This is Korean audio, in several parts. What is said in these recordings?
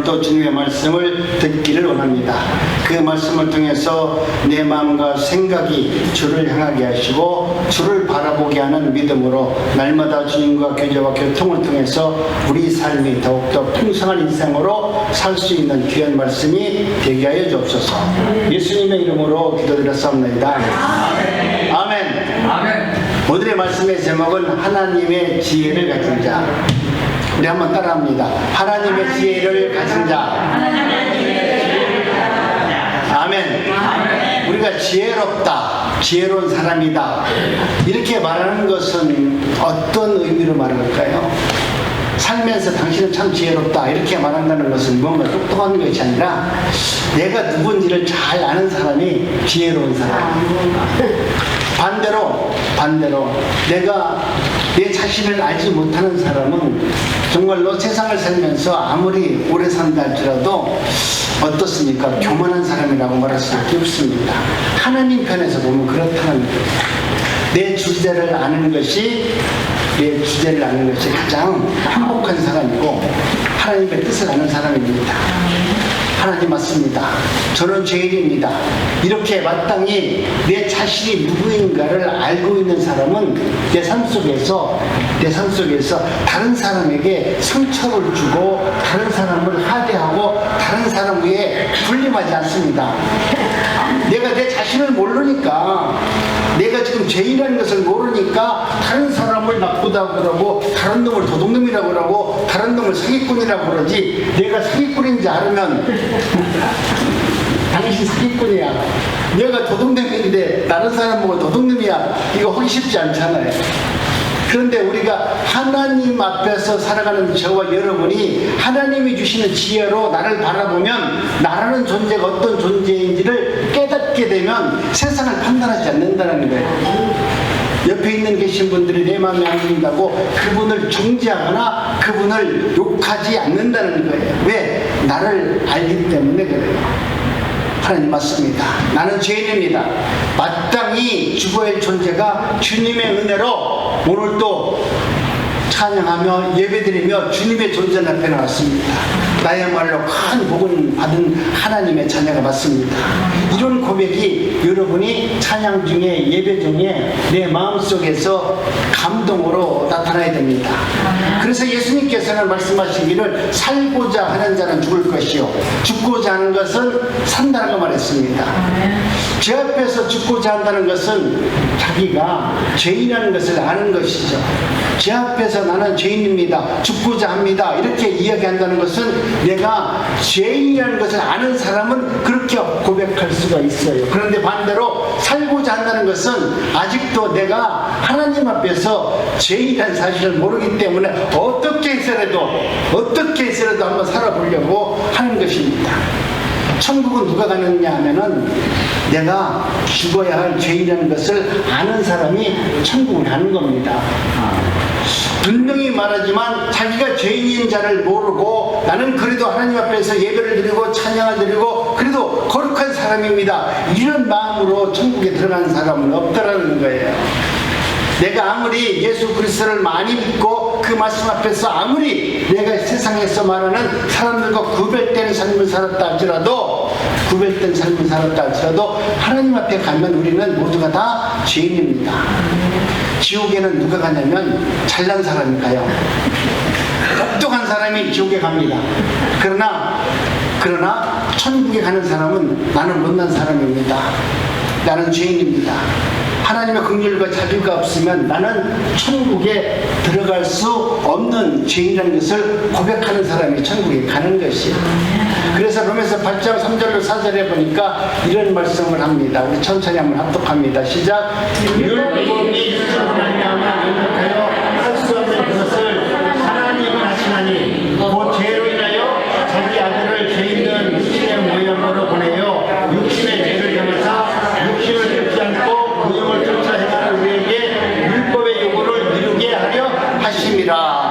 오늘도 주님의 말씀을 듣기를 원합니다. 그 말씀을 통해서 내 마음과 생각이 주를 향하게 하시고 주를 바라보게 하는 믿음으로 날마다 주님과 교제와 교통을 통해서 우리 삶이 더욱더 풍성한 인생으로 살 수 있는 귀한 말씀이 되게 하여 주옵소서. 예수님의 이름으로 기도드렸사옵나이다. 아멘. 아멘. 오늘의 말씀의 제목은 하나님의 지혜를 가진 자. 우리 한번 따라합니다. 하나님의 지혜를 가진 자. 아멘. 우리가 지혜롭다, 지혜로운 사람이다, 이렇게 말하는 것은 어떤 의미로 말할까요? 살면서 당신은 참 지혜롭다 이렇게 말한다는 것은 뭔가 똑똑한 것이 아니라 내가 누군지를 잘 아는 사람이 지혜로운 사람. 반대로 내가 내 자신을 알지 못하는 사람은 정말로 세상을 살면서 아무리 오래 산다 할지라도 어떻습니까? 교만한 사람이라고 말할 수밖에 없습니다. 하나님 편에서 보면 그렇다는 거예요. 내 주제를 아는 것이 가장 행복한 사람이고 하나님의 뜻을 아는 사람입니다. 하나님 맞습니다. 저는 죄인입니다. 이렇게 마땅히 내 자신이 누구인가를 알고 있는 사람은 내 삶 속에서 다른 사람에게 상처를 주고 다른 사람을 하대하고 다른 사람 위에 군림하지 않습니다. 내가 내 자신을 모르니까, 내가 지금 죄인이라는 것을 모르니까 다른 사람을 나쁘다고 그러고 다른 놈을 도둑놈이라고 그러고 다른 놈을 사기꾼이라고 그러지, 내가 사기꾼인지 알으면 당신 사기꾼이야, 내가 도둑놈인데 다른 사람 보고 도둑놈이야, 이거 하기 쉽지 않잖아요. 그런데 우리가 하나님 앞에서 살아가는 저와 여러분이 하나님이 주시는 지혜로 나를 바라보면 나라는 존재가 어떤 존재인지를 깨닫게 되면 세상을 판단하지 않는다는 거예요. 옆에 있는 계신 분들이 내 마음에 안 든다고 그분을 정죄하거나 그분을 욕하지 않는다는 거예요. 왜? 나를 알기 때문에 그래요. 하나님 맞습니다. 나는 죄인입니다. 마땅히 죽어야 할 존재가 주님의 은혜로 오늘도 찬양하며 예배드리며 주님의 존재 앞에 나왔습니다. 나야말로 큰 복을 받은 하나님의 자녀가 맞습니다. 이런 고백이 여러분이 찬양 중에 예배 중에 내 마음속에서 감동으로 나타나야 됩니다. 그래서 예수님께서는 말씀하시기를 살고자 하는 자는 죽을 것이요 죽고자 하는 것은 산다라고 말했습니다. 제 앞에서 죽고자 한다는 것은 자기가 죄인이라는 것을 아는 것이죠. 제 앞에서 나는 죄인입니다, 죽고자 합니다, 이렇게 이야기한다는 것은 내가 죄인이라는 것을 아는 사람은 그렇게 고백할 수가 있어요. 그런데 반대로 살고자 한다는 것은 아직도 내가 하나님 앞에서 죄인이라는 사실을 모르기 때문에 어떻게 해서라도 한번 살아보려고 하는 것입니다. 천국은 누가 가느냐 하면은 내가 죽어야 할 죄인이라는 것을 아는 사람이 천국을 가는 겁니다. 분명히 말하지만 자기가 죄인인 자를 모르고 나는 그래도 하나님 앞에서 예배를 드리고 찬양을 드리고 그래도 거룩한 사람입니다, 이런 마음으로 천국에 들어가는 사람은 없다라는 거예요. 내가 아무리 예수 그리스도를 많이 믿고 그 말씀 앞에서 아무리 내가 세상에서 말하는 사람들과 구별된 삶을 살았다 할지라도 하나님 앞에 가면 우리는 모두가 다 죄인입니다. 지옥에는 누가 가냐면 잘난 사람이 가요. 똑똑한 사람이 지옥에 갑니다. 그러나 천국에 가는 사람은 나는 못난 사람입니다, 나는 죄인입니다, 하나님의 긍휼과 자비가 없으면 나는 천국에 들어갈 수 없는 죄인이라는 것을 고백하는 사람이 천국에 가는 것이에요. 그래서 로마서 8장 3절로 4절에 보니까 이런 말씀을 합니다. 우리 천천히 한번 합독합니다. 시작. 율법이 하나님만 행복하여 할 수 없는 것을 하나님은 하시나니 곧 죄로 인하여 자기 아들을 죄 있는 육신의 모양으로 보내요 육신의 죄를 향해서 육신을 쫓지 않고 그 영을 쫓아 행하는 우리에게 율법의 요구를 이루게 하려 하심이라.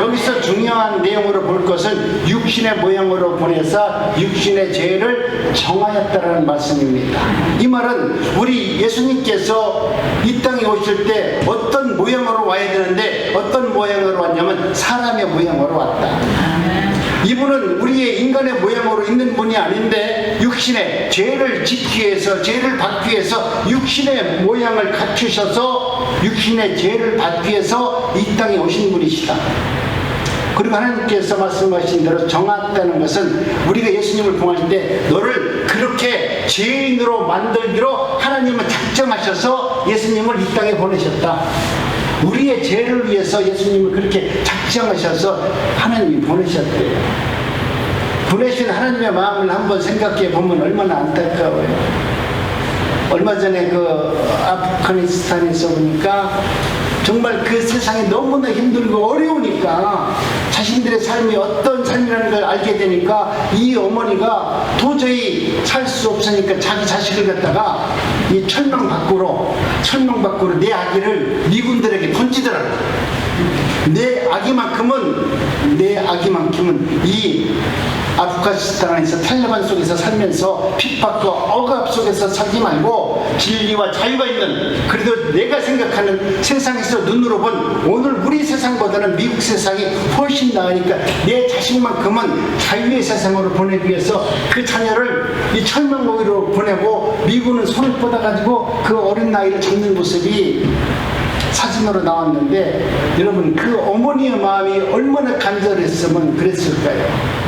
여기서 중요한 내용으로 볼 것은 육신의 모양으로 보내서 육신의 죄를 정하였다는 말씀입니다. 이 말은 우리 예수님께서 이 땅에 오실 때 어떤 모양으로 와야 되는데 어떤 모양으로 왔냐면 사람의 모양으로 왔다. 이분은 우리의 인간의 모양으로 있는 분이 아닌데 육신의 죄를 짓기 위해서, 죄를 받기 위해서 육신의 모양을 갖추셔서 육신의 죄를 받기 위해서 이 땅에 오신 분이시다. 그리고 하나님께서 말씀하신 대로 정하다는 것은 우리가 예수님을 봉할 때 너를 그렇게 죄인으로 만들기로 하나님은 작정하셔서 예수님을 이 땅에 보내셨다. 우리의 죄를 위해서 예수님을 그렇게 작정하셔서 하나님이 보내셨대요. 보내신 하나님의 마음을 한번 생각해 보면 얼마나 안타까워요. 얼마 전에 그 아프가니스탄에서 보니까 정말 그 세상이 너무나 힘들고 어려우니까 자신들의 삶이 어떤 삶이라는 걸 알게 되니까 이 어머니가 도저히 살 수 없으니까 자기 자식을 갖다가 이 철망 밖으로 내 아기를 미군들에게 던지더라고요. 내 아기만큼은 이 아프가니스탄에서 탈레반 속에서 살면서 핍박과 억압 속에서 살지 말고 진리와 자유가 있는, 그래도 내가 생각하는 세상에서 눈으로 본 오늘 우리 세상보다는 미국 세상이 훨씬 나으니까 내 자식만큼은 자유의 세상으로 보내기 위해서 그 자녀를 이 철망고기로 보내고 미군은 손을 뻗어가지고 그 어린 나이를 잡는 모습이 사진으로 나왔는데, 여러분 그 어머니의 마음이 얼마나 간절했으면 그랬을까요?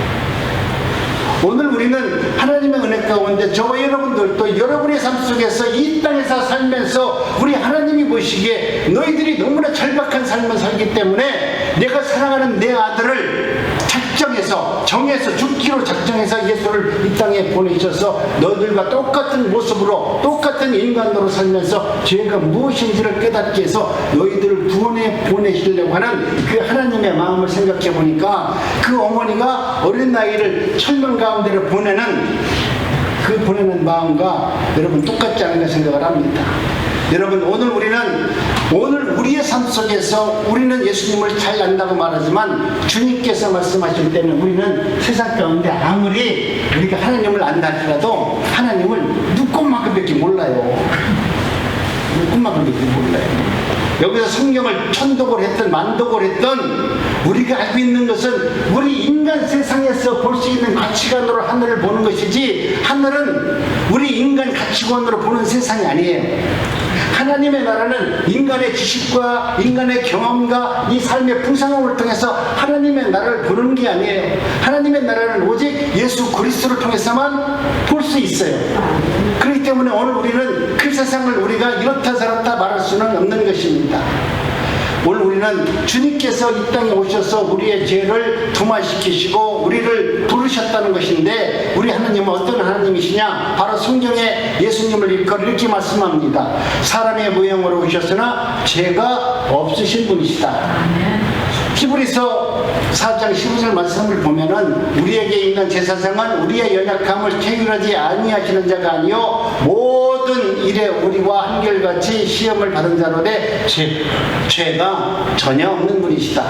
오늘 우리는 하나님의 은혜 가운데 저와 여러분들도 여러분의 삶 속에서 이 땅에서 살면서 우리 하나님이 보시기에 너희들이 너무나 절박한 삶을 살기 때문에 내가 사랑하는 내 아들을 정해서 죽기로 작정해서 예수를 이 땅에 보내셔서 너희들과 똑같은 모습으로 똑같은 인간으로 살면서 죄가 무엇인지를 깨닫게 해서 너희들을 구원해 보내시려고 하는 그 하나님의 마음을 생각해 보니까 그 어머니가 어린 나이를 철망 가운데로 보내는 마음과 여러분 똑같지 않은가 생각을 합니다. 여러분 오늘 우리의 삶 속에서 우리는 예수님을 잘 안다고 말하지만 주님께서 말씀하실 때는 우리는 세상 가운데 아무리 우리가 하나님을 안다 할지라도 하나님을 눈꼽만큼밖에 몰라요. 눈꼽만큼밖에 몰라요. 여기서 성경을 천독을 했던 만독을 했던 우리가 알고 있는 것은 우리 인간 세상에서 볼 수 있는 가치관으로 하늘을 보는 것이지, 하늘은 우리 인간 가치관으로 보는 세상이 아니에요. 하나님의 나라는 인간의 지식과 인간의 경험과 이 삶의 풍성함을 통해서 하나님의 나라를 보는 게 아니에요. 하나님의 나라는 오직 예수 그리스도를 통해서만 볼 수 있어요. 그렇기 때문에 오늘 우리는 그 세상을 우리가 이렇다 저렇다 말할 수는 없는 것입니다. 오늘 우리는 주님께서 이 땅에 오셔서 우리의 죄를 도말시키시고 우리를 부르셨다는 것인데, 우리 하나님은 어떤 하나님이시냐? 바로 성경에 예수님을 이렇게 말씀합니다. 사람의 모형으로 오셨으나 죄가 없으신 분이시다. 히브리서 4장 15절 말씀을 보면은 우리에게 있는 제사장은 우리의 연약함을 체휼하지 아니하시는 자가 아니요 모든 일에 우리와 한결같이 시험을 받은 자로되 죄가 전혀 없는 분이시다.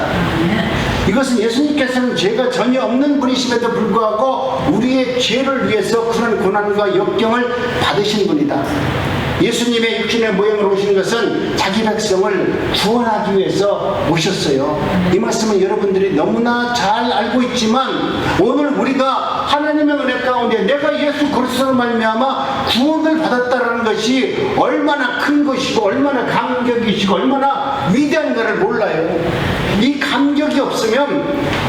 이것은 예수님께서는 죄가 전혀 없는 분이심에도 불구하고 우리의 죄를 위해서 그런 고난과 역경을 받으신 분이다. 예수님의 육신의 모형으로 오신 것은 자기 백성을 구원하기 위해서 오셨어요. 이 말씀은 여러분들이 너무나 잘 알고 있지만 오늘 우리가 하나님의 은혜 가운데 내가 예수 그리스도로 말미암아 구원을 받았다는 것이 얼마나 큰 것이고 얼마나 감격이시고 얼마나 위대한가를 몰라요. 이 감격이 없으면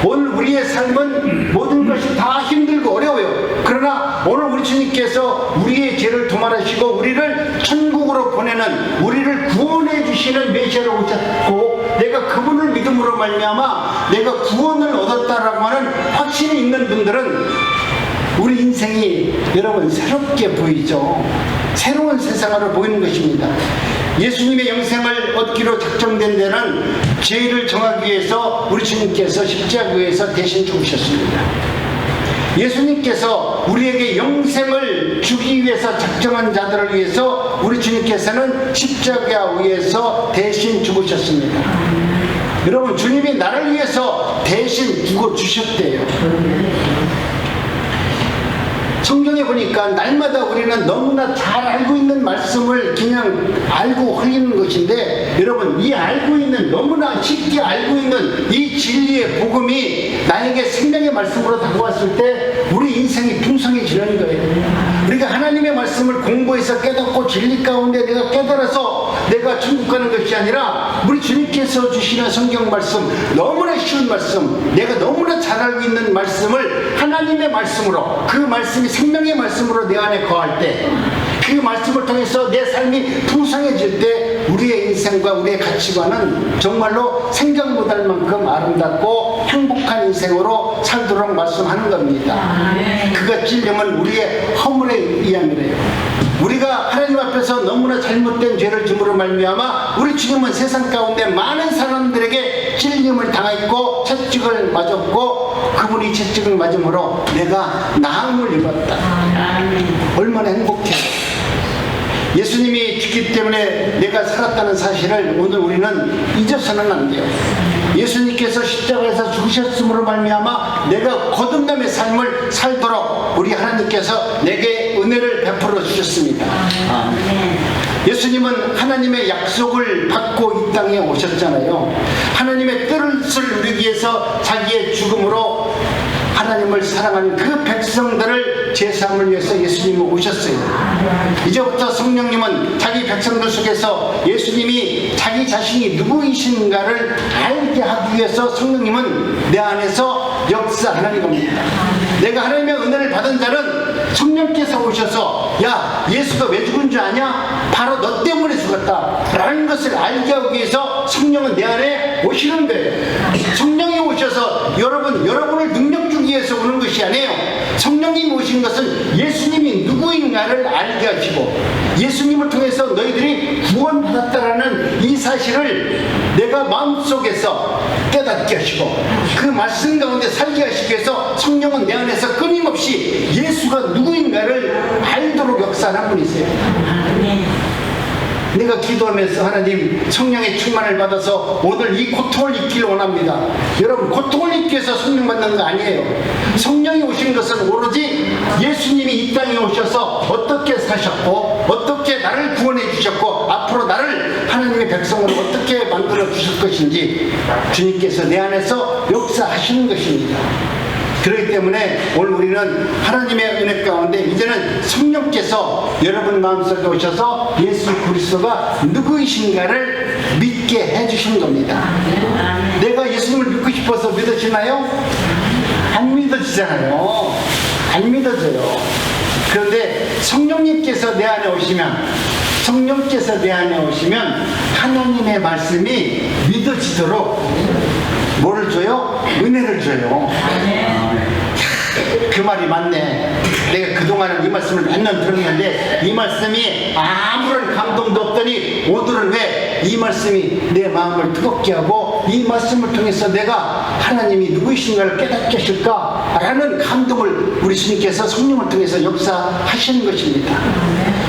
오늘 우리의 삶은 모든 것이 다 힘들고 어려워요. 그러나 오늘 우리 주님께서 우리의 죄를 도말하시고 우리를 천국으로 보내는, 우리를 구원해 주시는 메시아로 오셨고, 내가 그분을 믿음으로 말미암아 내가 구원을 얻었다라고 하는 확신이 있는 분들은 우리 인생이 여러분 새롭게 보이죠. 새로운 세상으로 보이는 것입니다. 예수님의 영생을 얻기로 작정된 데는 죄를 정하기 위해서 우리 주님께서 십자가에서 대신 죽으셨습니다. 예수님께서 우리에게 영생을 주기 위해서 작정한 자들을 위해서 우리 주님께서는 십자가 위에서 대신 죽으셨습니다. 여러분 주님이 나를 위해서 대신 죽어주셨대요. 성경에 보니까 날마다 우리는 너무나 잘 알고 있는 말씀을 그냥 알고 흘리는 것인데, 여러분, 이 알고 있는, 너무나 쉽게 알고 있는 이 진리의 복음이 나에게 생명의 말씀으로 다가왔을 때 우리 인생이 풍성해지는 거예요. 우리가 하나님의 말씀을 공부해서 깨닫고 진리 가운데 내가 깨달아서 내가 천국 가는 것이 아니라, 우리 주님께서 주시는 성경 말씀, 너무나 쉬운 말씀, 내가 너무나 잘 알고 있는 말씀을 하나님의 말씀으로, 그 말씀이 생명의 말씀으로 내 안에 거할 때, 그 말씀을 통해서 내 삶이 풍성해질 때 우리의 인생과 우리의 가치관은 정말로 생각 못할 만큼 아름답고 행복한 인생으로 살도록 말씀하는 겁니다. 그가 찔려면 우리의 허물에 의함이래요. 우리가 하나님 앞에서 너무나 잘못된 죄를 지음으로 말미암아 우리 주님은 세상 가운데 많은 사람들에게 찔림을 당했고 채찍을 맞았고, 그분이 채찍을 맞음으로 내가 나음을 입었다. 얼마나 행복해. 예수님이 죽기 때문에 내가 살았다는 사실을 오늘 우리는 잊어서는 안 돼요. 예수님께서 십자가에서 죽으셨음으로 말미암아 내가 거듭남의 삶을 살도록 우리 하나님께서 내게 은혜를 베풀어 주셨습니다. 예수님은 하나님의 약속을 받고 이 땅에 오셨잖아요. 하나님의 뜻을 이루기 위해서 자기의 죽음으로 하나님을 사랑하는 그 백성들을 제사함을 위해서 예수님은 오셨어요. 이제부터 성령님은 자기 백성들 속에서 예수님이 자기 자신이 누구이신가를 알게 하기 위해서 성령님은 내 안에서 역사하는 겁니다. 내가 하나님의 은혜를 받은 자는 성령께서 오셔서, 야, 예수가 왜 죽은 줄 아냐? 바로 너 때문에 죽었다 라는 것을 알게 하기 위해서 성령은 내 안에 오시는 거예요. 성령이 오셔서 여러분을 능력 주기 위해서 오는 것이 아니에요. 성령님이 오신 것은 예수님이 누구인가를 알게 하시고, 예수님을 통해서 너희들이 구원받았다라는 이 사실을 내가 마음속에서 깨닫게 하시고, 그 말씀 가운데 살게 하시기 위해서 성령은 내 안에서 끊임없이 예수가 누구인가를 알도록 역사하는 분이세요. 내가 기도하면서 하나님 성령의 충만을 받아서 오늘 이 고통을 잊기를 원합니다. 여러분, 고통을 잊기 위해서 성령 받는 거 아니에요. 성령이 오신 것은 오로지 예수님이 이 땅에 오셔서 어떻게 사셨고, 어떻게 나를 구원해 주셨고, 앞으로 나를 하나님의 백성으로 어떻게 만들어 주실 것인지 주님께서 내 안에서 역사하시는 것입니다. 그렇기 때문에 오늘 우리는 하나님의 은혜 가운데 이제는 성령께서 여러분 마음속에 오셔서 예수 그리스도가 누구이신가를 믿게 해주신 겁니다. 내가 예수님을 믿고 싶어서 믿어지나요? 안 믿어지잖아요. 안 믿어져요. 그런데 성령님께서 내 안에 오시면, 하나님의 말씀이 믿어지도록 뭐를 줘요? 은혜를 줘요. 그 말이 맞네. 내가 그동안은 이 말씀을 맨날 들었는데 이 말씀이 아무런 감동도 없더니 오늘은 왜 이 말씀이 내 마음을 뜨겁게 하고 이 말씀을 통해서 내가 하나님이 누구이신가를 깨닫게 하실까 라는 감동을 우리 주님께서 성령을 통해서 역사하시는 것입니다.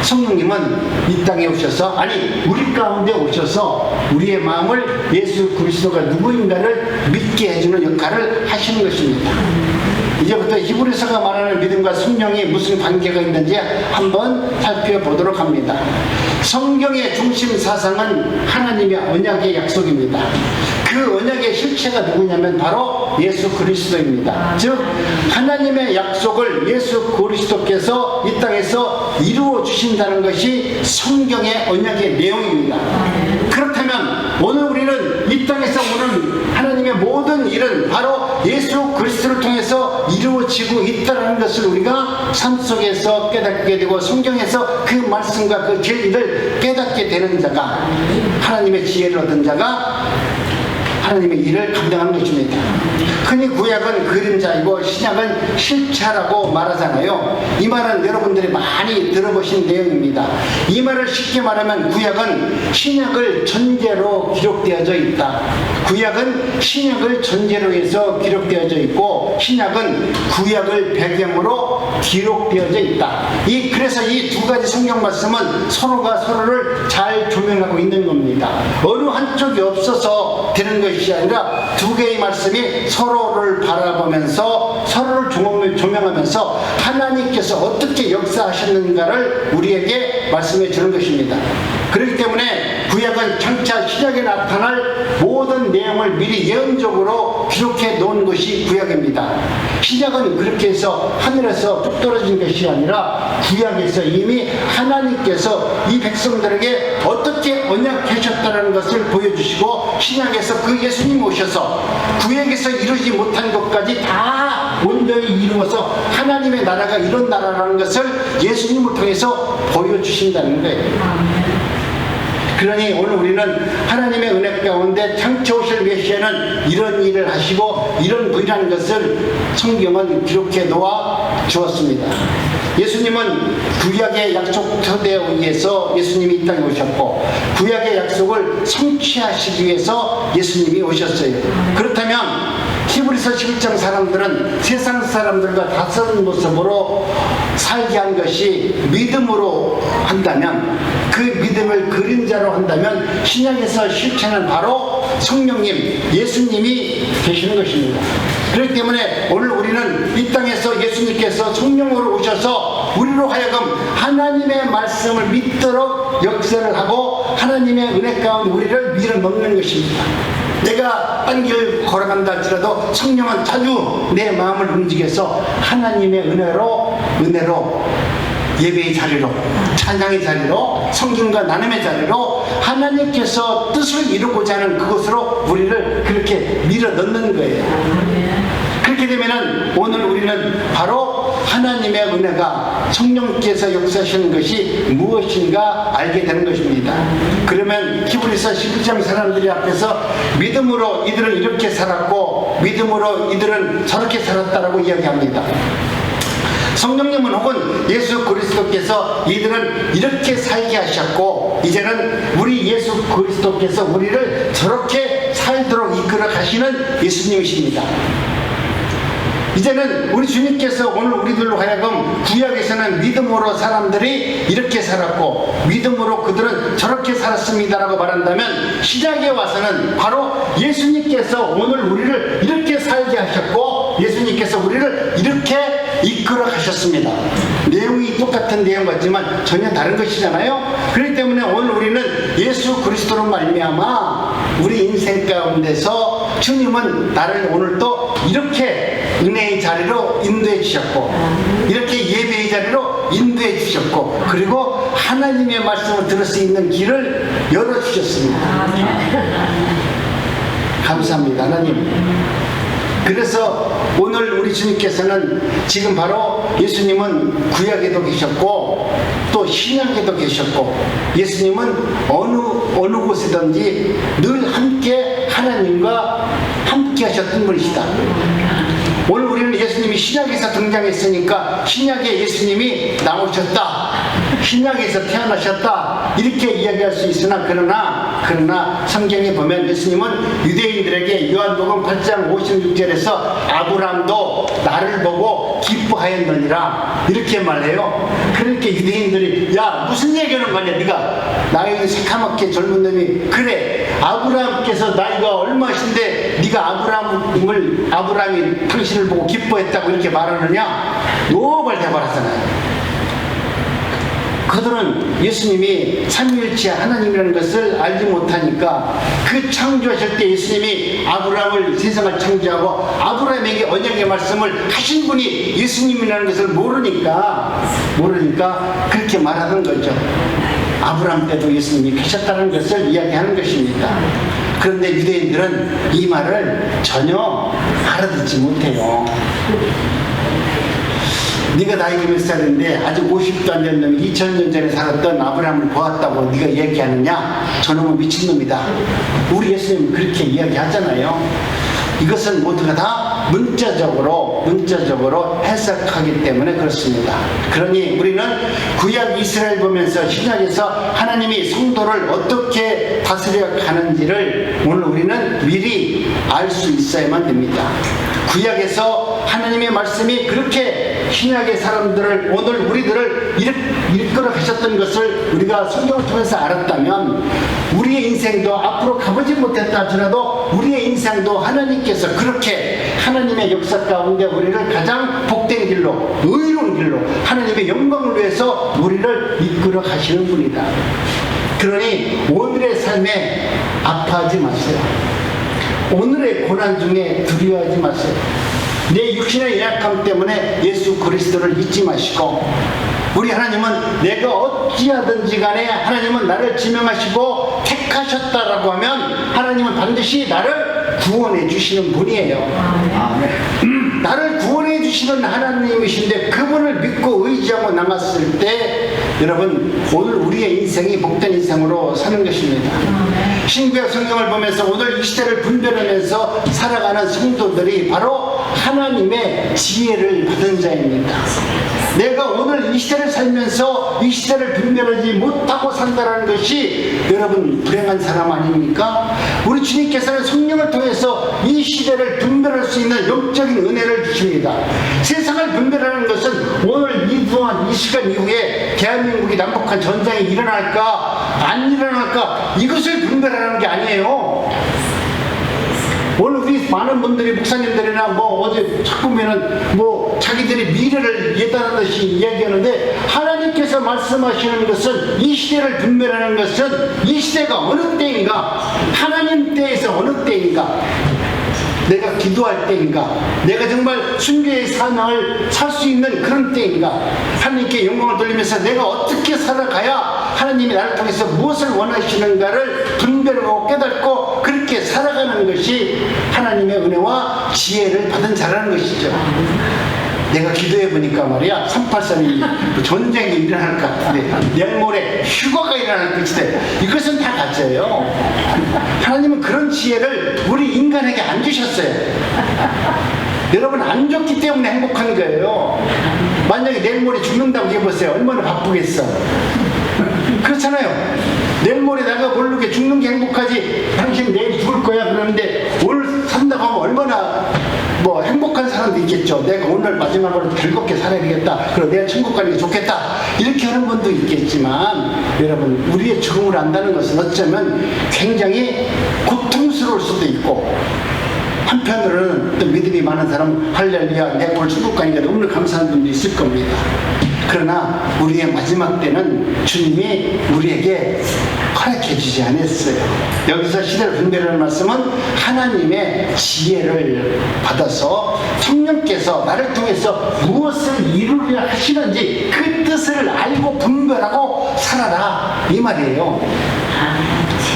성령님은 이 땅에 오셔서, 아니 우리 가운데 오셔서 우리의 마음을 예수 그리스도가 누구인가를 믿게 해주는 역할을 하시는 것입니다. 이제부터 히브리서가 말하는 믿음과 성령이 무슨 관계가 있는지 한번 살펴보도록 합니다. 성경의 중심 사상은 하나님의 언약의 약속입니다. 그 언약의 실체가 누구냐면 바로 예수 그리스도입니다. 즉 하나님의 약속을 예수 그리스도께서 이 땅에서 이루어 주신다는 것이 성경의 언약의 내용입니다. 그렇다면 오늘 우리는 이 땅에서 오는 하나님의 모든 일은 바로 예수 그리스도를 통해서 이루어지고 있다는 것을 우리가 삶 속에서 깨닫게 되고, 성경에서 그 말씀과 그 진리를 깨닫게 되는 자가, 하나님의 지혜를 얻은 자가 하나님의 일을 감당하는 것입니다. 흔히 구약은 그림자이고 신약은 실체라고 말하잖아요. 이 말은 여러분들이 많이 들어보신 내용입니다. 이 말을 쉽게 말하면 구약은 신약을 전제로 기록되어져 있다. 구약은 신약을 전제로 해서 기록되어져 있고, 신약은 구약을 배경으로 기록되어져 있다. 그래서 그래서 이 두 가지 성경 말씀은 서로가 서로를 잘 조명하고 있는 겁니다. 어느 한쪽이 없어서 되는 것이 아니라 두 개의 말씀이 서로를 바라보면서 서로를 조명하면서 하나님께서 어떻게 역사하셨는가를 우리에게 말씀해 주는 것입니다. 그렇기 때문에 구약은 장차 신약에 나타날 모든 내용을 미리 예언적으로 기록해 놓은 것이 구약입니다. 신약은 그렇게 해서 하늘에서 뚝 떨어진 것이 아니라 구약에서 이미 하나님께서 이 백성들에게 어떻게 언약하셨다는 것을 보여주시고, 신약에서 그 예수님 오셔서 구약에서 이루지 못한 것까지 다 온전히 이루어서 하나님의 나라가 이런 나라라는 것을 예수님을 통해서 보여주신다는 거예요. 그러니 오늘 우리는 하나님의 은혜 가운데 장차 오실 메시아는 이런 일을 하시고 이런 분이라는 것을 성경은 기록해 놓아 주었습니다. 예수님은 구약의 약속 토대에 의해서 예수님이 이 땅에 오셨고, 구약의 약속을 성취하시기 위해서 예수님이 오셨어요. 그렇다면 히브리서 11장 사람들은 세상 사람들과 다른 모습으로 살게 한 것이 믿음으로 한다면, 그 믿음을 그림자로 한다면 신약에서 실체는 바로 성령님, 예수님이 계시는 것입니다. 그렇기 때문에 오늘 우리는 이 땅에서 예수님께서 성령으로 오셔서 우리로 하여금 하나님의 말씀을 믿도록 역사를 하고 하나님의 은혜 가운데 우리를 밀어넣는 것입니다. 내가 딴 길 걸어간다 할지라도 성령은 자주 내 마음을 움직여서 하나님의 은혜로 예배의 자리로, 찬양의 자리로, 성경과 나눔의 자리로 하나님께서 뜻을 이루고자 하는 그곳으로 우리를 그렇게 밀어넣는 거예요. 그렇게 되면은 오늘 우리는 바로 하나님의 은혜가, 성령께서 역사하시는 것이 무엇인가 알게 되는 것입니다. 그러면 히브리서 11장 사람들이 앞에서 믿음으로 이들은 이렇게 살았고 믿음으로 이들은 저렇게 살았다라고 이야기합니다. 성령님은 혹은 예수 그리스도께서 이들은 이렇게 살게 하셨고, 이제는 우리 예수 그리스도께서 우리를 저렇게 살도록 이끌어 가시는 예수님이십니다. 이제는 우리 주님께서 오늘 우리들로 하여금 구약에서는 믿음으로 사람들이 이렇게 살았고 믿음으로 그들은 저렇게 살았습니다라고 말한다면, 신약에 와서는 바로 예수님께서 오늘 우리를 이렇게 살게 하셨고 예수님께서 우리를 이렇게 이끌어 가셨습니다. 내용이 똑같은 내용 같지만 전혀 다른 것이잖아요. 그렇기 때문에 오늘 우리는 예수 그리스도로 말미암아 우리 인생 가운데서 주님은 나를 오늘 또 이렇게 은혜의 자리로 인도해 주셨고, 이렇게 예배의 자리로 인도해 주셨고, 그리고 하나님의 말씀을 들을 수 있는 길을 열어주셨습니다. 감사합니다, 하나님. 그래서 오늘 우리 주님께서는 지금 바로 예수님은 구약에도 계셨고 또 신약에도 계셨고, 예수님은 어느 곳이든지 늘 함께 하나님과 함께 하셨던 분이시다. 오늘 우리는 예수님이 신약에서 등장했으니까 신약에 예수님이 나오셨다, 신약에서 태어나셨다 이렇게 이야기할 수 있으나, 그러나 성경에 보면 예수님은 유대인들에게 요한복음 8장 56절에서 아브라함도 나를 보고 기뻐하였느니라 이렇게 말해요. 그러니까 유대인들이 야 무슨 얘기하는 거냐, 네가 나이도 새카맣게 젊은 놈이 그래 아브라함께서 나이가 얼마신데 네가 아브라함이 당신을 보고 기뻐했다고 이렇게 말하느냐, 노발 대발하잖아요. 그들은 예수님이 삼위일체 하나님이라는 것을 알지 못하니까, 그 창조하실 때 예수님이 아브라함을, 세상을 창조하고 아브라함에게 언약의 말씀을 하신 분이 예수님이라는 것을 모르니까 그렇게 말하는 거죠. 아브라함 때도 예수님이 계셨다는 것을 이야기하는 것입니다. 그런데 유대인들은 이 말을 전혀 알아듣지 못해요. 네가 나이가 몇 살인데 아직 50도 안 된 놈이 2000년 전에 살았던 아브라함을 보았다고 네가 얘기하느냐, 저놈은 미친놈이다. 우리 예수님은 그렇게 이야기하잖아요. 이것은 모두가 다 문자적으로 해석하기 때문에 그렇습니다. 그러니 우리는 구약 이스라엘 보면서 신약에서 하나님이 성도를 어떻게 다스려 가는지를 오늘 우리는 미리 알 수 있어야만 됩니다. 구약에서 하나님의 말씀이 그렇게 신약의 사람들을, 오늘 우리들을 이끌어 가셨던 것을 우리가 성경을 통해서 알았다면 우리의 인생도 앞으로 가보지 못했다 하더라도 우리의 인생도 하나님께서 그렇게 하나님의 역사 가운데 우리를 가장 복된 길로, 의로운 길로, 하나님의 영광을 위해서 우리를 이끌어 가시는 분이다. 그러니 오늘의 삶에 아파하지 마세요. 오늘의 고난 중에 두려워하지 마세요. 내 육신의 연약함 때문에 예수 그리스도를 잊지 마시고, 우리 하나님은 내가 어찌하든지 간에 하나님은 나를 지명하시고 택하셨다라고 하면 하나님은 반드시 나를 구원해 주시는 분이에요. 아멘. 나를 구원해 주시는 하나님이신데 그분을 믿고 의지하고 남았을 때 여러분 오늘 우리의 인생이 복된 인생으로 사는 것입니다. 신구약 성경을 보면서 오늘 이 시대를 분별하면서 살아가는 성도들이 바로 하나님의 지혜를 받은 자입니다. 내가 오늘 이 시대를 살면서 이 시대를 분별하지 못하고 산다는 것이 여러분 불행한 사람 아닙니까? 우리 주님께서는 성령을 통해서 이 시대를 분별할 수 있는 영적인 은혜를 주십니다. 세상을 분별하는 것은 오늘 이 동안 이 시간 이후에 대한민국이 남북한 전쟁이 일어날까 안 일어날까 이것을 분별하는 게 아니에요. 오늘 우리 많은 분들이 목사님들이나 뭐 어제 자꾸 보면은 뭐 자기들이 미래를 예단하듯이 이야기하는데 하나님께서 말씀하시는 것은 이 시대를 분별하는 것은 이 시대가 어느 때인가, 하나님 때에서 어느 때인가, 내가 기도할 때인가, 내가 정말 순교의 사명을 살 수 있는 그런 때인가, 하나님께 영광을 돌리면서 내가 어떻게 살아가야 하나님이 나를 통해서 무엇을 원하시는가를 분별하고 깨닫고 그렇게 살아가는 것이 하나님의 은혜와 지혜를 받은 자라는 것이죠. 내가 기도해 보니까 말이야 383이 전쟁이 일어날 것 같은데 내일 모레 휴가가 일어날 것이다. 이것은 다 가짜예요. 하나님은 그런 지혜를 우리 인간에게 안 주셨어요. 여러분 안 줬기 때문에 행복한 거예요. 만약에 내일 모레 죽는다고 해보세요. 얼마나 바쁘겠어. 그렇잖아요. 내일 모레 내가 모르게 죽는 게 행복하지 당신 내일 죽을 거야 그러는데 오늘 산다고 하면 얼마나 뭐 행복한 사람도 있겠죠. 내가 오늘 마지막으로 즐겁게 살아야 되겠다. 그리고 내일 천국 가는 게 좋겠다. 이렇게 하는 분도 있겠지만 여러분 우리의 죽음을 안다는 것은 어쩌면 굉장히 고통스러울 수도 있고 한편으로는 또 믿음이 많은 사람은 할렐루야 내가 오늘 천국 가니까 너무 감사한 분도 있을 겁니다. 그러나 우리의 마지막 때는 주님이 우리에게 허락해 주지 않았어요. 여기서 시대를 분별하는 말씀은 하나님의 지혜를 받아서 성령께서 나를 통해서 무엇을 이루려 하시는지 그 뜻을 알고 분별하고 살아라 이 말이에요.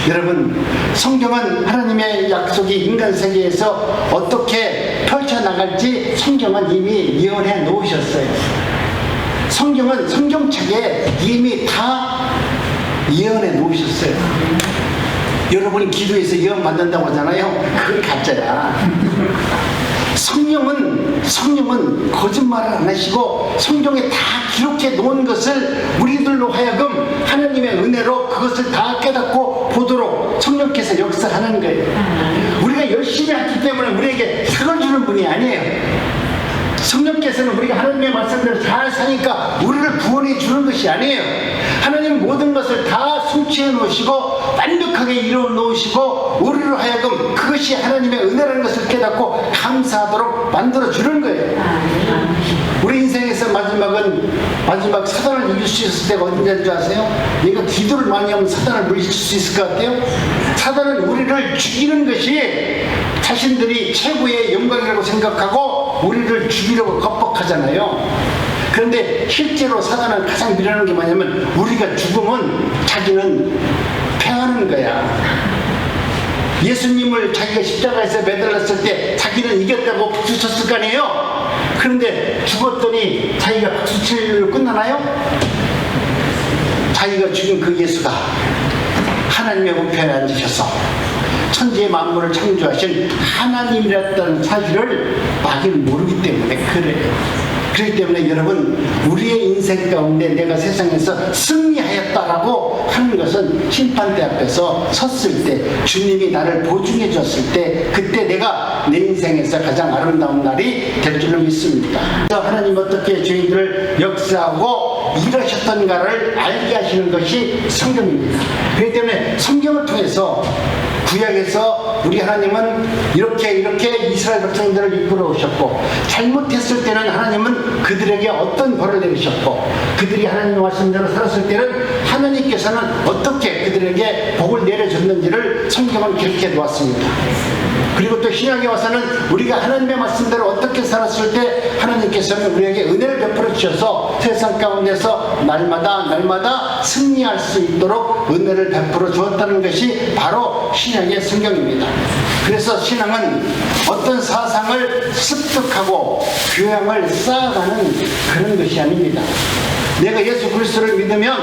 여러분 성경은 하나님의 약속이 인간 세계에서 어떻게 펼쳐나갈지 성경은 이미 예언해 놓으셨어요. 성경은 성경책에 이미 다 예언해 놓으셨어요. 여러분이 기도해서 예언 받는다고 하잖아요. 그건 가짜야. 성령은 거짓말을 안 하시고 성경에 다 기록해 놓은 것을 우리들로 하여금 하나님의 은혜로 그것을 다 깨닫고 보도록 성령께서 역사하는 거예요. 우리가 열심히 했기 때문에 우리에게 상을 주는 분이 아니에요. 성령께서는 우리가 하나님의 말씀대로 잘 사니까 우리를 구원해 주는 것이 아니에요. 하나님 모든 것을 다 성취해 놓으시고 완벽하게 이루어 놓으시고 우리로 하여금 그것이 하나님의 은혜라는 것을 깨닫고 감사하도록 만들어 주는 거예요. 우리 인생에서 마지막 사단을 이길 수 있을 때가 언제인 줄 아세요? 내가 기도를 많이 하면 사단을 물리칠 수 있을 것 같아요? 사단은 우리를 죽이는 것이 자신들이 최고의 영광이라고 생각하고 우리를 죽이려고 겁박하잖아요. 그런데 실제로 사단은 가장 미련한 게 뭐냐면 우리가 죽으면 자기는 패하는 거야. 예수님을 자기가 십자가에서 매달렸을 때 자기는 이겼다고 박수 쳤을 거 아니에요? 그런데 죽었더니 자기가 박수 치려고 끝나나요? 자기가 죽인 그 예수가 하나님의 우편에 앉으셔서 천지의 만물을 창조하신 하나님이랬다는 사실을 마귀는 모르기 때문에 그래요. 그렇기 때문에 여러분, 우리의 인생 가운데 내가 세상에서 승리하였다라고 하는 것은 심판대 앞에서 섰을 때, 주님이 나를 보증해 줬을 때, 그때 내가 내 인생에서 가장 아름다운 날이 될 줄로 믿습니다. 하나님 어떻게 죄인들을 역사하고 일하셨던가를 알게 하시는 것이 성경입니다. 그렇기 때문에 성경을 통해서, 구약에서 우리 하나님은 이렇게 이스라엘 백성들을 이끌어 오셨고, 잘못했을 때는 하나님은 그들에게 어떤 벌을 내리셨고, 그들이 하나님의 말씀대로 살았을 때는 하나님께서는 어떻게 그들에게 복을 내려줬는지를 성경은 기록해 놓았습니다. 그리고 또 신약에 와서는 우리가 하나님의 말씀대로 어떻게 살았을 때 하나님께서는 우리에게 은혜를 베풀어 주셔서 세상 가운데서 날마다 승리할 수 있도록 은혜를 베풀어 주었다는 것이 바로 신약의 성경입니다. 그래서 신앙은 어떤 사상을 습득하고 교양을 쌓아가는 그런 것이 아닙니다. 내가 예수 그리스도를 믿으면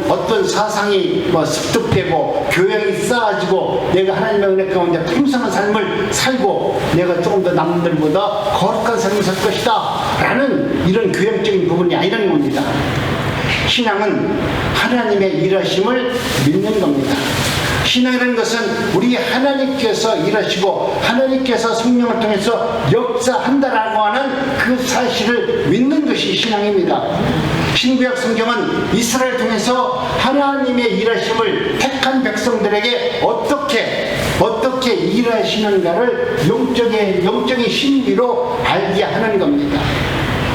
어떤 사상이 습득되고 교양이 쌓아지고 내가 하나님의 은혜 가운데 풍성한 삶을 살고 내가 조금 더 남들보다 거룩한 삶을 살 것이다 라는 이런 교양적인 부분이 아니라는 겁니다. 신앙은 하나님의 일하심을 믿는 겁니다. 신앙이라는 것은 우리 하나님께서 일하시고 하나님께서 성령을 통해서 역사한다라고 하는 그 사실을 믿는 것이 신앙입니다. 신구약 성경은 이스라엘 통해서 하나님의 일하심을 택한 백성들에게 어떻게 일하시는가를 영적인 신비로 알게 하는 겁니다.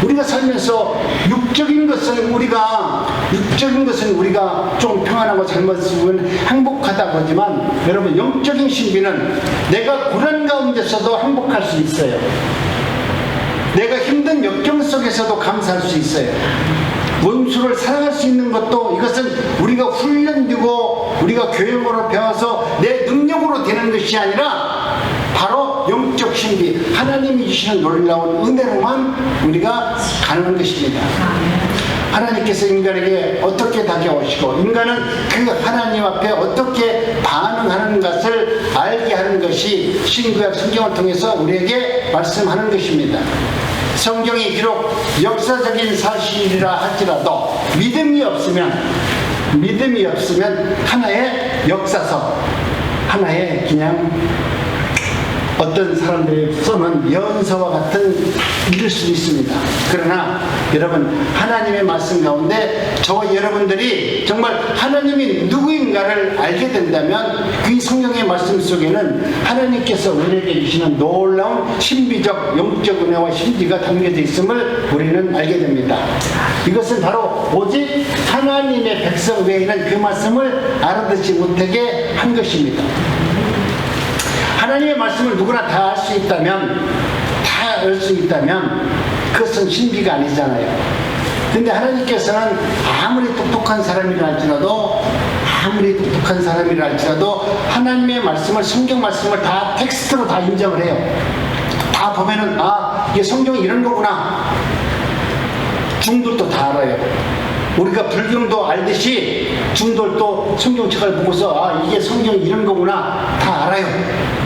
우리가 살면서 육적인 것은 우리가 좀 평안하고 잘 먹으면 행복하다고 하지만, 여러분, 영적인 신비는 내가 고난 가운데서도 행복할 수 있어요. 내가 힘든 역경 속에서도 감사할 수 있어요. 원수를 사랑할 수 있는 것도, 이것은 우리가 훈련되고 우리가 교육으로 배워서 내 능력으로 되는 것이 아니라 바로 영적 신비, 하나님이 주시는 놀라운 은혜로만 우리가 가능한 것입니다. 하나님께서 인간에게 어떻게 다가오시고 인간은 그 하나님 앞에 어떻게 반응하는 것을 알게 하는 것이 신구약 성경을 통해서 우리에게 말씀하는 것입니다. 성경이 비록 역사적인 사실이라 할지라도 믿음이 없으면 하나의 역사서, 하나의 그냥 어떤 사람들이 써놓은 연서와 같은 일일 수 있습니다. 그러나 여러분, 하나님의 말씀 가운데 저와 여러분들이 정말 하나님이 누구인가를 알게 된다면 그 성경의 말씀 속에는 하나님께서 우리에게 주시는 놀라운 신비적 영적 은혜와 신비가 담겨져 있음을 우리는 알게 됩니다. 이것은 바로 오직 하나님의 백성 외에는 그 말씀을 알아듣지 못하게 한 것입니다. 하나님의 말씀을 누구나 다 알 수 있다면 그것은 신비가 아니잖아요. 근데 하나님께서는 아무리 똑똑한 사람이라 할지라도 하나님의 말씀을, 성경 말씀을 다 텍스트로 다 인정을 해요. 다 보면은 이게 성경이 이런 거구나. 중들도 다 알아요. 우리가 불경도 알듯이 중들도 성경책을 보고서 이게 성경이 이런 거구나 다 알아요.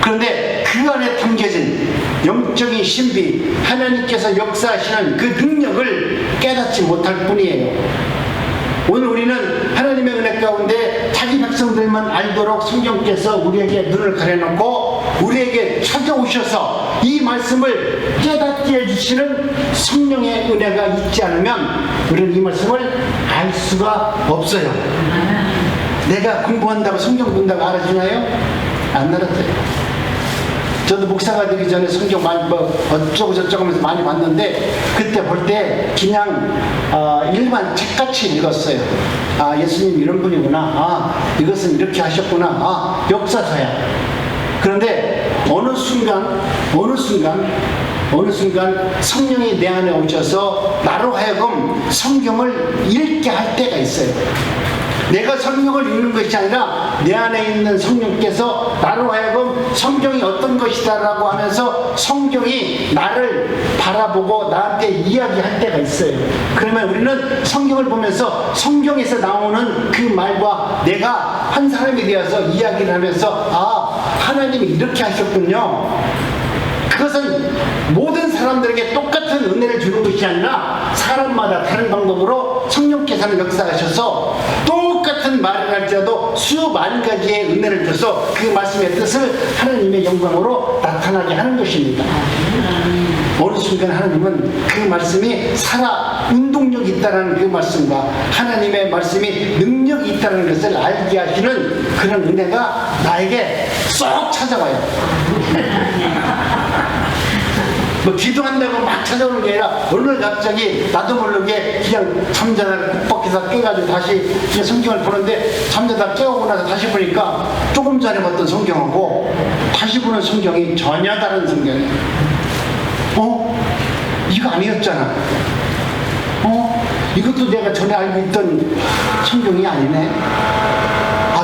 그런데 그 안에 담겨진 영적인 신비, 하나님께서 역사하시는 그 능력을 깨닫지 못할 뿐이에요. 오늘 우리는 하나님의 은혜 가운데 자기 백성들만 알도록 성경께서 우리에게 눈을 가려놓고 우리에게 찾아오셔서 이 말씀을 깨닫게 해주시는 성령의 은혜가 있지 않으면 우리는 이 말씀을 알 수가 없어요. 내가 공부한다고 성경 본다고 알아주나요? 안 알아줘요. 저도 목사가 되기 전에 성경 많이 어쩌고 저쩌고 하면서 많이 봤는데, 그때 볼 때 그냥 일반 책같이 읽었어요. 예수님 이런 분이구나. 이것은 이렇게 하셨구나. 역사서야. 그런데 어느 순간 성령이 내 안에 오셔서 나로 하여금 성경을 읽게 할 때가 있어요. 내가 성경을 읽는 것이 아니라 내 안에 있는 성령께서 나로 하여금 성경이 어떤 것이다라고 하면서 성경이 나를 바라보고 나한테 이야기할 때가 있어요. 그러면 우리는 성경을 보면서 성경에서 나오는 그 말과 내가 한 사람이 되어서 이야기를 하면서 하나님이 이렇게 하셨군요. 그것은 모든 사람들에게 똑같은 은혜를 주는 것이 아니라 사람마다 다른 방법으로 성령께서는 역사하셔서 똑같은 말을 할지라도 수만 가지의 은혜를 줘서 그 말씀의 뜻을 하나님의 영광으로 나타나게 하는 것입니다. 어느 순간 하나님은 그 말씀이 살아 운동력이 있다는 그 말씀과 하나님의 말씀이 능력이 있다는 것을 알게 하시는 그런 은혜가 나에게 쏙 찾아와요. 뭐 기도한다고 막 찾아오는 게 아니라 어느 날 갑자기 나도 모르게 그냥 잠자다가 푹박해서 깨가지고 다시 그냥 성경을 보는데 잠자다 깨우고 나서 다시 보니까 조금 전에 봤던 성경하고 다시 보는 성경이 전혀 다른 성경이에요. 이거 아니었잖아. 이것도 내가 전에 알고 있던 성경이 아니네.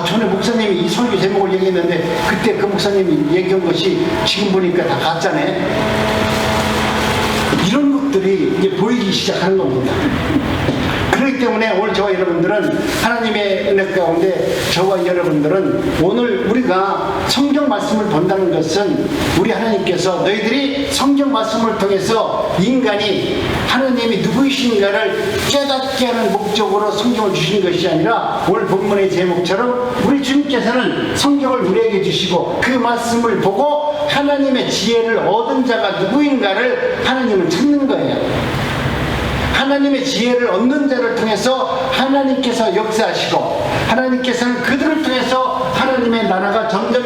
전에 목사님이 이 설교 제목을 얘기했는데 그때 그 목사님이 얘기한 것이 지금 보니까 다 가짜네. 이런 것들이 이제 보이기 시작하는 겁니다. 그렇기 때문에 오늘 저와 여러분들은 하나님의 은혜 가운데 저와 여러분들은 오늘 우리가 성경 말씀을 본다는 것은 우리 하나님께서 너희들이 성경 말씀을 통해서 인간이 하나님이 누구이신가를 깨닫게 하는 목적으로 성경을 주신 것이 아니라 오늘 본문의 제목처럼 우리 주님께서는 성경을 우리에게 주시고 그 말씀을 보고 하나님의 지혜를 얻은 자가 누구인가를 하나님은 찾는 거예요. 하나님의 지혜를 얻는 자를 통해서 하나님께서 역사하시고 하나님께서는 그들을 통해서 하나님의 나라가 점점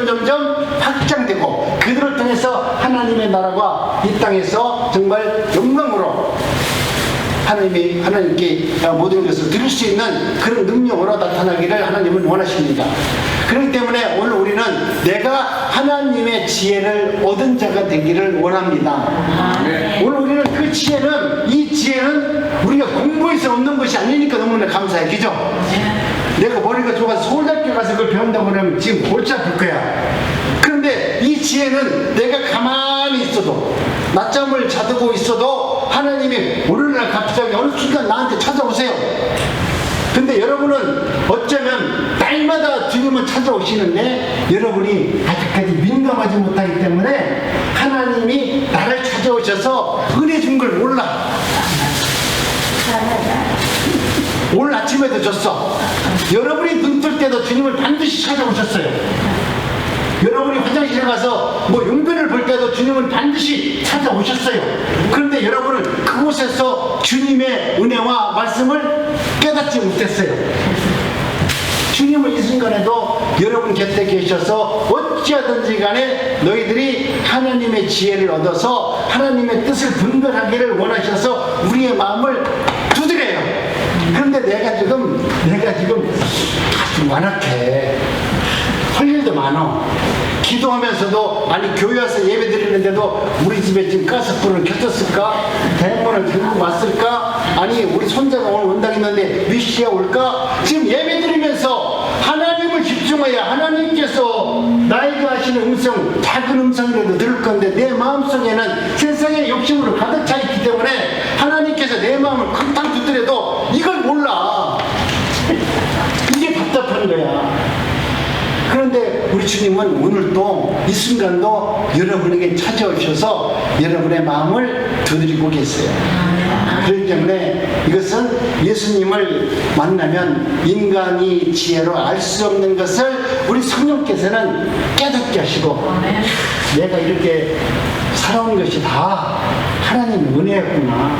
확장되고 그들을 통해서 하나님의 나라가 이 땅에서 정말 영광으로 하나님께 모든 것을 드릴 수 있는 그런 능력으로 나타나기를 하나님은 원하십니다. 그렇기 때문에 오늘 우리는 내가 하나님의 지혜를 얻은 자가 되기를 원합니다. 오늘 우리는 그 지혜는 이 지혜는 우리가 공부해서 얻는 것이 아니니까 너무나 감사해. 그죠? 내가 머리가 좋아서 서울대학교 가서 그걸 배운다고 그러면 지금 골치 아플 거야. 그런데 이 지혜는 내가 가만히 있어도 낮잠을 자두고 있어도 하나님이 어느 날 갑자기 어느 순간 나한테 찾아오세요. 근데 여러분은 어쩌면 날마다 주님은 찾아오시는데 여러분이 아직까지 민감하지 못하기 때문에 하나님이 나를 찾아오셔서 은혜 준 걸 몰라. 오늘 아침에도 줬어. 여러분이 눈 뜰 때도 주님을 반드시 찾아오셨어요. 여러분이 화장실에 가서 용변을 볼 때도 주님은 반드시 찾아오셨어요. 그런데 여러분은 그곳에서 주님의 은혜와 말씀을 깨닫지 못했어요. 주님은 이 순간에도 여러분 곁에 계셔서 어찌하든지 간에 너희들이 하나님의 지혜를 얻어서 하나님의 뜻을 분별하기를 원하셔서 우리의 마음을 두드려요. 그런데 내가 지금 아주 완악해. 할 일도 많아. 기도하면서도 교회 와서 예배 드리는데도 우리 집에 지금 가스불을 켰었을까? 대문을 들고 왔을까? 우리 손자가 오늘 온다고 했는데 몇 시에 올까? 지금 예배 드리면서 하나님을 집중해야 하나님께서 나에게 하시는 음성, 작은 음성이라도 들을 건데 내 마음속에는 세상의 욕심으로 가득 차 있기 때문에 하나님께서 내 마음을 쿵탕 두드려도 이걸 몰라. 이게 답답한 거야. 그런데 우리 주님은 오늘도 이 순간도 여러분에게 찾아오셔서 여러분의 마음을 두드리고 계세요. 그렇기 때문에 이것은 예수님을 만나면 인간이 지혜로 알 수 없는 것을 우리 성령께서는 깨닫게 하시고 내가 이렇게 살아온 것이 다 하나님의 은혜였구나.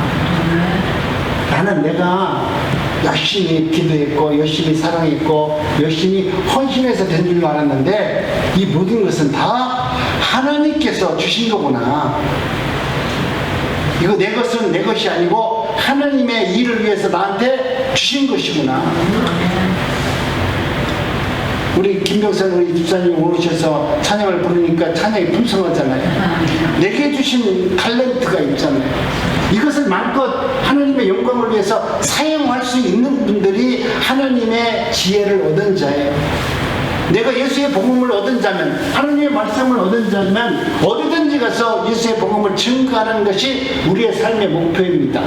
나는 내가 열심히 기도했고 열심히 사랑했고 열심히 헌신해서 된 줄 알았는데 이 모든 것은 다 하나님께서 주신 거구나. 이거 내 것은 내 것이 아니고 하나님의 일을 위해서 나한테 주신 것이구나. 우리 김병선 우리 집사님이 오셔서 찬양을 부르니까 찬양이 풍성하잖아요. 내게 주신 탤런트가 있잖아요. 이것을 마음껏 하나님의 영광을 위해서 사용할 수 있는 분들이 하나님의 지혜를 얻은 자예요. 내가 예수의 복음을 얻은 자면, 하나님의 말씀을 얻은 자면 어디든지 가서 예수의 복음을 증거하는 것이 우리의 삶의 목표입니다.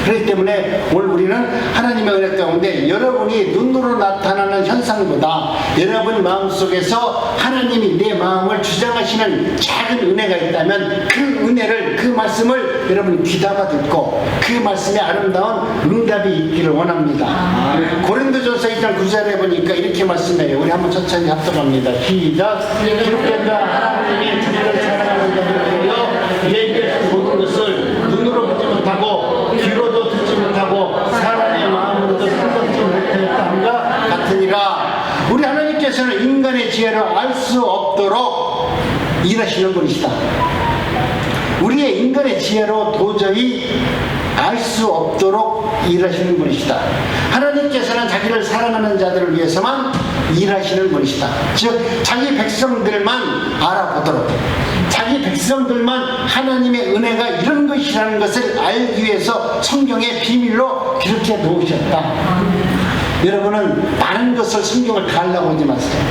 그렇기 때문에 오늘 우리 우리는 하나님의 은혜 가운데 여러분이 눈으로 나타나는 현상보다 여러분 마음속에서 하나님이 내 마음을 주장하시는 작은 은혜가 있다면 그 은혜를, 그 말씀을 여러분이 귀담아 듣고 그 말씀에 아름다운 응답이 있기를 원합니다. 고린도전서 1장 9절에 보니까 이렇게 말씀해요. 우리 한번 천천히 합독합니다. 시작. 기록된 바 하나님이 자기를 사랑하는 자들을 위하여 예비하신 모든 것을 눈으로 보지 못하고 귀로도 듣지 못하고 사람의 마음으로도 생각지 못하였다 함과 같으니라. 우리 하나님께서는 인간의 지혜를 알 수 없도록 일하시는 분이시다. 우리의 인간의 지혜로 도저히 알 수 없도록 일하시는 분이시다. 하나님께서는 자기를 사랑하는 자들을 위해서만 일하시는 분이시다. 즉 자기 백성들만 알아보도록, 자기 백성들만 하나님의 은혜가 이런 것이라는 것을 알기 위해서 성경에 비밀로 기록해 놓으셨다. 여러분은 많은 것을 성경을 다 알라고 하지 마세요.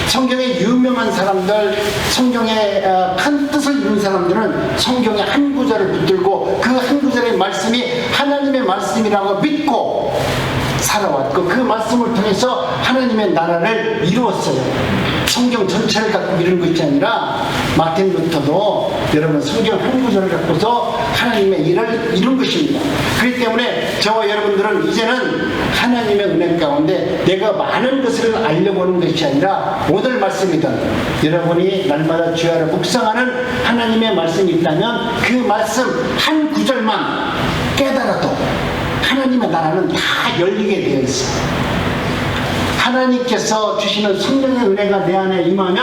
성경의 유명한 사람들, 성경의 큰 뜻을 이룬 사람들은 성경의 한 구절을 붙들고 그 한 구절의 말씀이 하나님의 말씀이라고 믿고 살아왔고 그 말씀을 통해서 하나님의 나라를 이루었어요. 성경 전체를 갖고 이룬 것이 아니라 마틴 루터도 여러분 성경 한 구절을 갖고서 하나님의 일을 이룬 것입니다. 그렇기 때문에 저와 여러분들은 이제는 하나님의 은혜 가운데 내가 많은 것을 알려고 하는 것이 아니라 오늘 말씀이든 여러분이 날마다 주의 아래 묵상하는 하나님의 말씀이 있다면 그 말씀 한 구절만 깨달아도 하나님의 나라는 다 열리게 되어 있어요. 하나님께서 주시는 성령의 은혜가 내 안에 임하면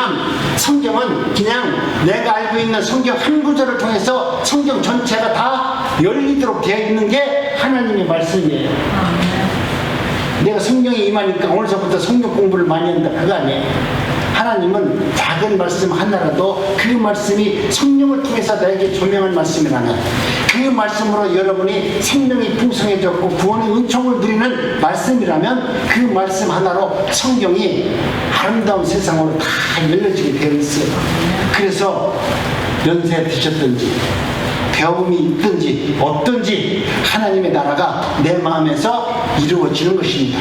성경은 그냥 내가 알고 있는 성경 한 구절을 통해서 성경 전체가 다 열리도록 되어 있는 게 하나님의 말씀이에요. 내가 성령이 임하니까 오늘서부터 성경 공부를 많이 한다, 그거 아니에요. 하나님은 작은 말씀 하나라도 그 말씀이 성령을 통해서 나에게 조명한 말씀이라면 그 말씀으로 여러분이 생명이 풍성해졌고 구원의 은총을 누리는 말씀이라면 그 말씀 하나로 성경이 아름다운 세상으로 다 열려지게 되어 있어요. 그래서 연세 드셨든지 배움이 있든지 어떤지 하나님의 나라가 내 마음에서 이루어지는 것입니다.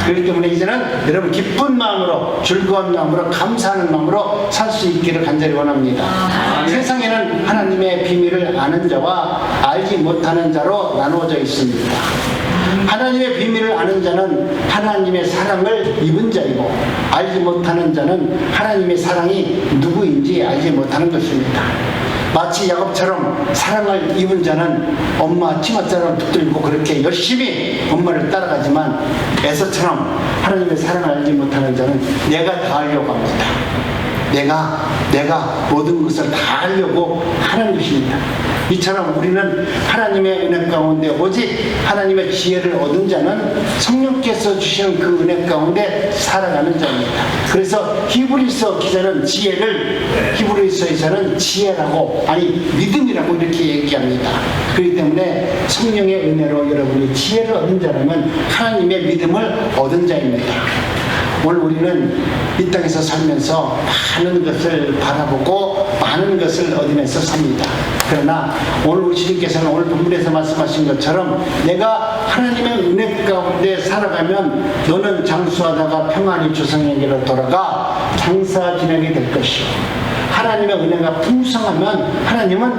그렇기 때문에 이제는 여러분 기쁜 마음으로, 즐거운 마음으로, 감사하는 마음으로 살 수 있기를 간절히 원합니다. 세상에는 하나님의 비밀을 아는 자와 알지 못하는 자로 나누어져 있습니다. 하나님의 비밀을 아는 자는 하나님의 사랑을 입은 자이고 알지 못하는 자는 하나님의 사랑이 누구인지 알지 못하는 것입니다. 마치 야곱처럼 사랑을 입은 자는 엄마 치맛자락을 붙들고 그렇게 열심히 엄마를 따라가지만 에서처럼 하나님의 사랑을 알지 못하는 자는 내가 다 하려고 합니다. 내가 모든 것을 다 하려고 하는 것입니다. 이처럼 우리는 하나님의 은혜 가운데 오직 하나님의 지혜를 얻은 자는 성령께서 주시는 그 은혜 가운데 살아가는 자입니다. 그래서 히브리서 기자는 지혜를 히브리서에서는 지혜라고, 아니 믿음이라고 이렇게 얘기합니다. 그렇기 때문에 성령의 은혜로 여러분이 지혜를 얻은 자라면 하나님의 믿음을 얻은 자입니다. 오늘 우리는 이 땅에서 살면서 많은 것을 바라보고 많은 것을 얻으면서 삽니다. 그러나 오늘 우리 주님께서는 오늘 본문에서 말씀하신 것처럼 내가 하나님의 은혜 가운데 살아가면 너는 장수하다가 평안히 조상에게로 돌아가 장사 지내게 될 것이요. 하나님의 은혜가 풍성하면 하나님은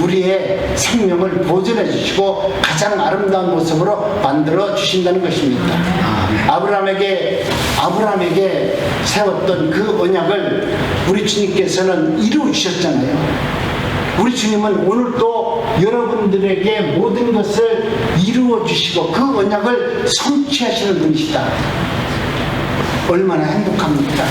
우리의 생명을 보존해 주시고 가장 아름다운 모습으로 만들어 주신다는 것입니다. 아브라함에게 세웠던 그 언약을 우리 주님께서는 이루어 주셨잖아요. 우리 주님은 오늘도 여러분들에게 모든 것을 이루어 주시고 그 언약을 성취하시는 분이시다. 얼마나 행복합니까?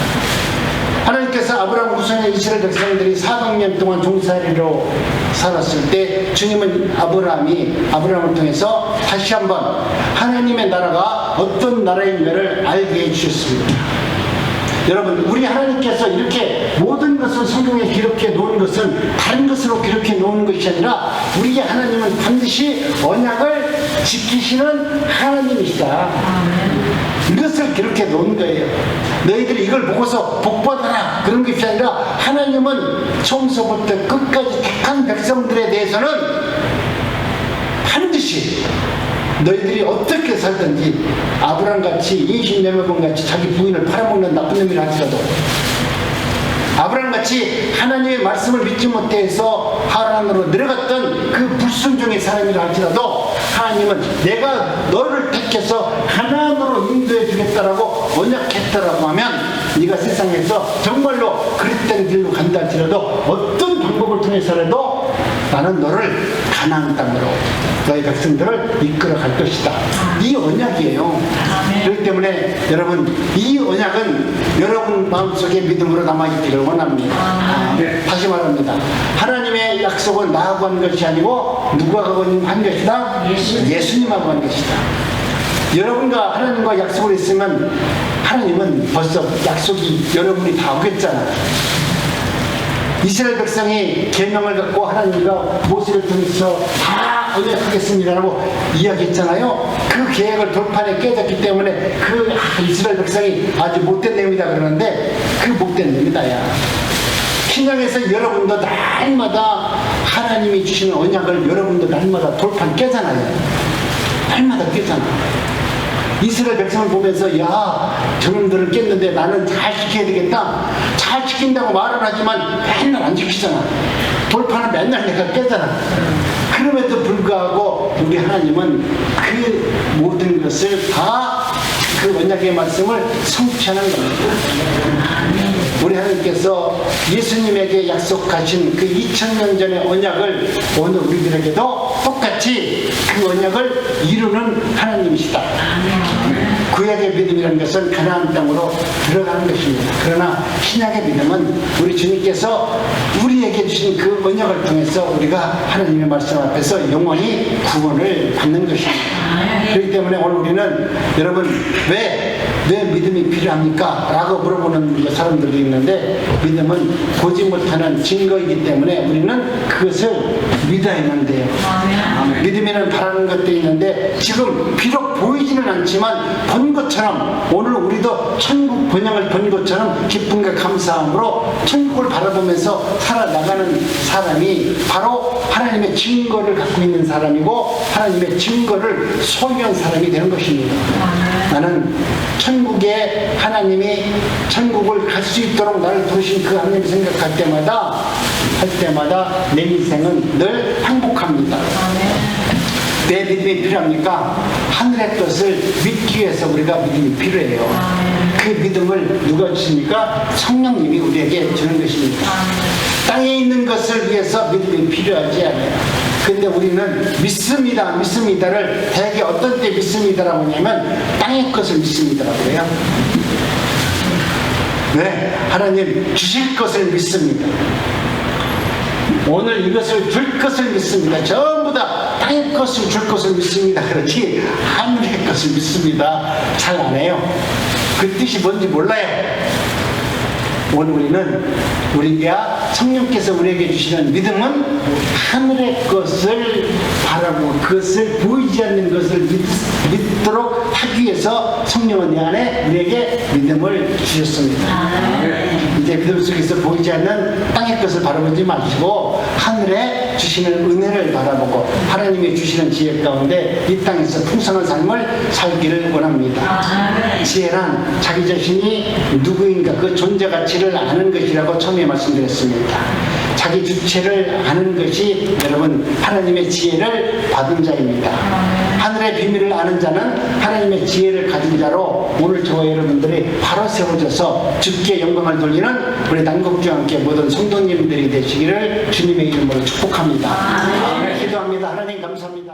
하나님께서 아브라함 후손의 이스라엘 백성들이 400년 동안 종살이로 살았을 때 주님은 아브라함을 통해서 다시 한번 하나님의 나라가 어떤 나라인가를 알게 해주셨습니다. 여러분, 우리 하나님께서 이렇게 모든 것을 성경에 기록해 놓은 것은 다른 것으로 기록해 놓은 것이 아니라 우리의 하나님은 반드시 언약을 지키시는 하나님이시다. 이것을 기록해 놓은 거예요. 너희들이 이걸 보고서 복받아라 그런 것이 아니라 하나님은 처음서부터 끝까지 택한 백성들에 대해서는 반드시 너희들이 어떻게 살든지 아브라함같이 인신매매범같이 자기 부인을 팔아먹는 나쁜 놈이라 할지라도 아브라함같이 하나님의 말씀을 믿지 못해서 하란으로 내려갔던 그 불순종의 사람이라 할지라도 하나님은 내가 너를 택해서 하나님으로 인도해 주겠다라고 언약했다라고 하면 네가 세상에서 정말로 그릇된 길로 간다 할지라도 어떤 방법을 통해서라도 나는 너를 가나안 땅으로 너의 백성들을 이끌어 갈 것이다. 이 언약이에요. 그렇기 때문에 여러분 이 언약은 여러분 마음속에 믿음으로 남아있기를 원합니다. 다시 말합니다. 하나님의 약속은 나하고 한 것이 아니고 누구하고 한 것이다? 예수님하고 한 것이다. 여러분과 하나님과 약속을 했으면 하나님은 벌써 약속이 여러분이 다 오겠잖아요. 이스라엘 백성이 계명을 갖고 하나님과 모세를 통해서 다 언약하겠습니다라고 이야기했잖아요. 그 계획을 돌판에 깨졌기 때문에 그 이스라엘 백성이 아주 못된 놈이다 그러는데 그 못된 놈이다 야. 신앙에서 여러분도 날마다 하나님이 주시는 언약을 여러분도 날마다 돌판 깨잖아요. 날마다 깨잖아. 이스라엘 백성을 보면서 야 저놈들을 깼는데 나는 잘 지켜야 되겠다. 잘 지킨다고 말은 하지만 맨날 안 지키잖아. 돌판은 맨날 내가 깨잖아. 그럼에도 불구하고 우리 하나님은 그 모든 것을 다 그 언약의 말씀을 성취하는 겁니다. 우리 하나님께서 예수님에게 약속하신 그 2000년 전의 언약을 오늘 우리들에게도 똑같이 그 언약을 이루는 하나님이시다. 구약의 믿음이라는 것은 가나안 땅으로 들어가는 것입니다. 그러나 신약의 믿음은 우리 주님께서 우리에게 주신 그 언약을 통해서 우리가 하나님의 말씀 앞에서 영원히 구원을 받는 것입니다. 그렇기 때문에 오늘 우리는 여러분 왜 믿음이 필요합니까? 라고 물어보는 사람들도 있는데 믿음은 보지 못하는 증거이기 때문에 우리는 그것을 믿어야만 돼요. 믿음에는 바라는 것도 있는데 지금 비록 보이지는 않지만 본 것처럼 오늘 우리도 천국 번영을 본 것처럼 기쁨과 감사함으로 천국을 바라보면서 살아나가는 사람이 바로 하나님의 증거를 갖고 있는 사람이고 하나님의 증거를 소유한 사람이 되는 것입니다. 나는 천국에 하나님이 천국을 갈 수 있도록 나를 부르신 그 하나님을 생각할 때마다 내 인생은 늘 행복합니다. 왜 믿음이 필요합니까? 하늘의 것을 믿기 위해서 우리가 믿음이 필요해요. 그 믿음을 누가 주십니까? 성령님이 우리에게 주는 것입니다. 땅에 있는 것을 위해서 믿음이 필요하지 않아요. 근데 우리는 믿습니다를 대개 어떤 때 믿습니다라고 하냐면 땅의 것을 믿습니다라고 해요. 네, 하나님 주실 것을 믿습니다. 오늘 이것을 줄 것을 믿습니다. 전부 다 땅의 것을 줄 것을 믿습니다. 그렇지 하늘의 것을 믿습니다. 잘 안 해요. 그 뜻이 뭔지 몰라요. 오늘 우리가 성령께서 우리에게 주시는 믿음은 하늘의 것을 바라고 그것을 보이지 않는 것을 믿도록 하기 위해서 성령은 내 안에 우리에게 믿음을 주셨습니다. 이제 믿음 속에서 보이지 않는 땅의 것을 바라보지 마시고 하늘에 주시는 은혜를 바라보고 하나님이 주시는 지혜 가운데 이 땅에서 풍성한 삶을 살기를 원합니다. 지혜란 자기 자신이 누구인가 그 존재 가치를 아는 것이라고 처음에 말씀드렸습니다. 자기 주체를 아는 것이 여러분 하나님의 지혜를 받은 자입니다. 하늘의 비밀을 아는 자는 하나님의 지혜를 가진 자로 오늘 저와 여러분들이 바로 세워져서 주께 영광을 돌리는 우리 난곡주와 함께 모든 성도님들이 되시기를 주님의 이름으로 축복합니다. 기도합니다. 하나님 감사합니다.